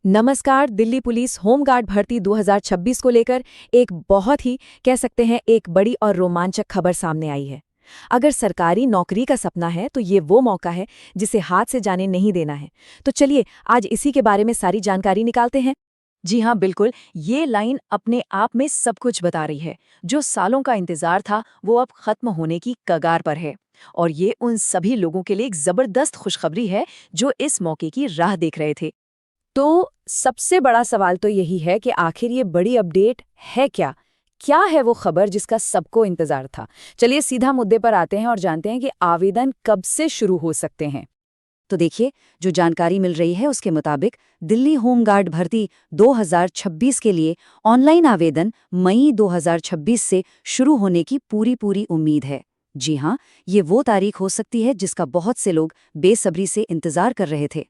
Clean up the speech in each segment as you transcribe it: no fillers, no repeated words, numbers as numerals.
नमस्कार। Delhi police home guard भर्ती 2026 को लेकर एक बहुत ही कह सकते हैं एक बड़ी और रोमांचक खबर सामने आई है। अगर सरकारी नौकरी का सपना है तो ये वो मौका है जिसे हाथ से जाने नहीं देना है। तो चलिए आज इसी के बारे में सारी जानकारी निकालते हैं। जी हाँ, बिल्कुल, ये लाइन अपने आप में सब कुछ बता रही है। जो सालों का इंतजार था वो अब खत्म होने की कगार पर है। और ये उन सभी लोगों के लिए एक जबरदस्त खुशखबरी है जो इस मौके की राह देख रहे थे। तो सबसे बड़ा सवाल तो यही है कि आखिर ये बड़ी अपडेट है क्या? क्या है वो खबर जिसका सबको इंतजार था? चलिए सीधा मुद्दे पर आते हैं और जानते हैं कि आवेदन कब से शुरू हो सकते हैं। तो देखिए, जो जानकारी मिल रही है उसके मुताबिक दिल्ली होमगार्ड भर्ती 2026 के लिए ऑनलाइन आवेदन मई 2026 से शुरू होने की पूरी उम्मीद है। जी हाँ, ये वो तारीख हो सकती है जिसका बहुत से लोग बेसब्री से इंतजार कर रहे थे।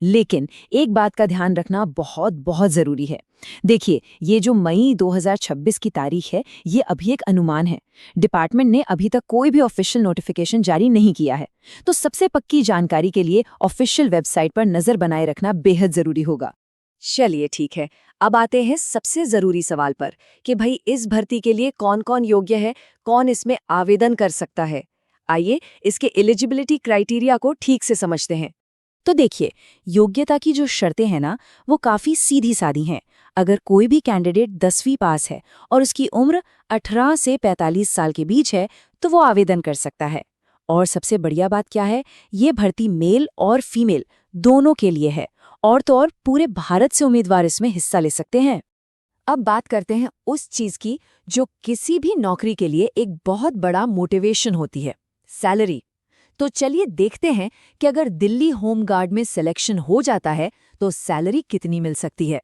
लेकिन एक बात का ध्यान रखना बहुत बहुत ज़रूरी है। देखिए, ये जो मई 2026 की तारीख है, ये अभी एक अनुमान है। डिपार्टमेंट ने अभी तक कोई भी ऑफिशियल नोटिफिकेशन जारी नहीं किया है। तो सबसे पक्की जानकारी के लिए ऑफिशियल वेबसाइट पर नज़र बनाए रखना बेहद ज़रूरी होगा। चलिए ठीक है, अब आते हैं सबसे ज़रूरी सवाल पर कि भाई इस भर्ती के लिए कौन-कौन योग्य है, कौन इसमें आवेदन कर सकता है। आइए इसके एलिजिबिलिटी क्राइटेरिया को ठीक से समझते हैं। तो देखिए, योग्यता की जो शर्तें हैं ना, वो काफ़ी सीधी-सादी हैं। अगर कोई भी कैंडिडेट 10वीं पास है और उसकी उम्र 18 से 45 साल के बीच है, तो वो आवेदन कर सकता है। और सबसे बढ़िया बात क्या है, ये भर्ती मेल और फीमेल दोनों के लिए है, और तो और पूरे भारत से उम्मीदवार इसमें हिस्सा ले सकते हैं। अब बात करते हैं उस चीज़ की जो किसी भी नौकरी के लिए एक बहुत बड़ा मोटिवेशन होती है, सैलरी। तो चलिए देखते हैं कि अगर दिल्ली होमगार्ड में सिलेक्शन हो जाता है तो सैलरी कितनी मिल सकती है।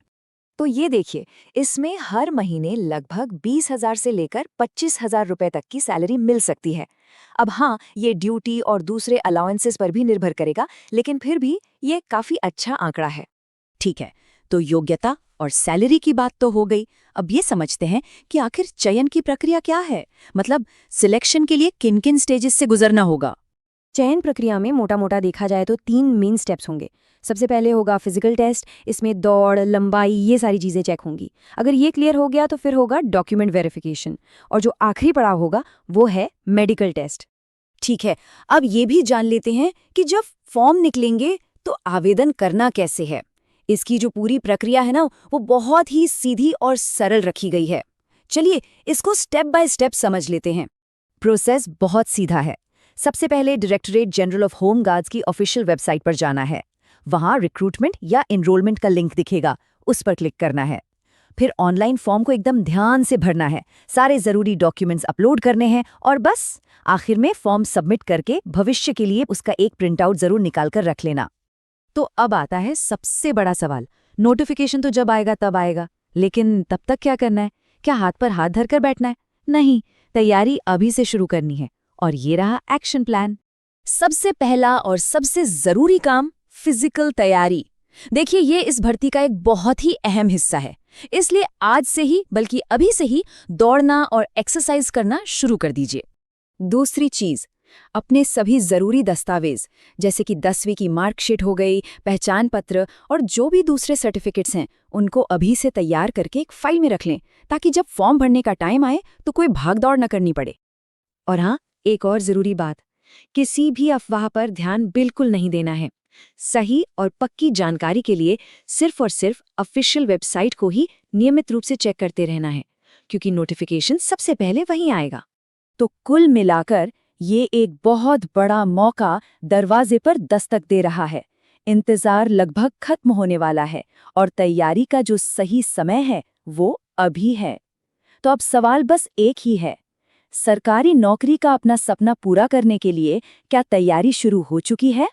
तो ये देखिए, इसमें हर महीने लगभग 20,000 से लेकर 25,000 रुपए तक की सैलरी मिल सकती है। अब हाँ, ये ड्यूटी और दूसरे अलाउंसेस पर भी निर्भर करेगा, लेकिन फिर भी ये काफ़ी अच्छा आंकड़ा है। ठीक है, तो योग्यता और सैलरी की बात तो हो गई। अब ये समझते हैं कि आखिर चयन की प्रक्रिया क्या है, मतलब सिलेक्शन के लिए किन किन स्टेजेस से गुजरना होगा। चयन प्रक्रिया में मोटा मोटा देखा जाए तो 3 मेन स्टेप्स होंगे। सबसे पहले होगा फिजिकल टेस्ट, इसमें दौड़, लंबाई, ये सारी चीज़ें चेक होंगी। अगर ये क्लियर हो गया तो फिर होगा डॉक्यूमेंट वेरिफिकेशन, और जो आखिरी पड़ाव होगा वो है मेडिकल टेस्ट। ठीक है, अब ये भी जान लेते हैं कि जब फॉर्म निकलेंगे तो आवेदन करना कैसे है। इसकी जो पूरी प्रक्रिया है ना, वो बहुत ही सीधी और सरल रखी गई है। चलिए इसको स्टेप बाय स्टेप समझ लेते हैं। प्रोसेस बहुत सीधा है। सबसे पहले directorate general of home guards की ऑफिशियल वेबसाइट पर जाना है। वहां रिक्रूटमेंट या एनरोलमेंट का लिंक दिखेगा, उस पर क्लिक करना है। फिर ऑनलाइन फॉर्म को एकदम ध्यान से भरना है, सारे जरूरी डॉक्यूमेंट्स अपलोड करने हैं और बस आखिर में फॉर्म सबमिट करके भविष्य के लिए उसका एक प्रिंटआउट जरूर निकाल कर रख लेना। तो अब आता है सबसे बड़ा सवाल, नोटिफिकेशन तो जब आएगा तब आएगा, लेकिन तब तक क्या करना है? क्या हाथ पर हाथ धरकर बैठना है? नहीं, तैयारी अभी से शुरू करनी है। और ये रहा एक्शन प्लान। सबसे पहला और सबसे जरूरी काम, फिजिकल तैयारी। देखिए, ये इस भर्ती का एक बहुत ही अहम हिस्सा है। इसलिए आज से ही, बल्कि अभी से ही दौड़ना और एक्सरसाइज करना शुरू कर दीजिए। दूसरी चीज, अपने सभी जरूरी दस्तावेज जैसे कि 10वीं की मार्कशीट हो गई, पहचान पत्र और जो भी दूसरे सर्टिफिकेट्स हैं, उनको अभी से तैयार करके एक फाइल में रख लें, ताकि जब फॉर्म भरने का टाइम आए तो कोई भाग दौड़ न करनी पड़े। और हाँ, एक और जरूरी बात, किसी भी अफवाह पर ध्यान बिल्कुल नहीं देना है। सही और पक्की जानकारी के लिए सिर्फ और सिर्फ ऑफिशियल वेबसाइट को ही नियमित रूप से चेक करते रहना है, क्योंकि नोटिफिकेशन सबसे पहले वहीं आएगा। तो कुल मिलाकर ये एक बहुत बड़ा मौका दरवाजे पर दस्तक दे रहा है। इंतजार लगभग खत्म होने वाला है और तैयारी का जो सही समय है वो अभी है। तो अब सवाल बस एक ही है, सरकारी नौकरी का अपना सपना पूरा करने के लिए क्या तैयारी शुरू हो चुकी है?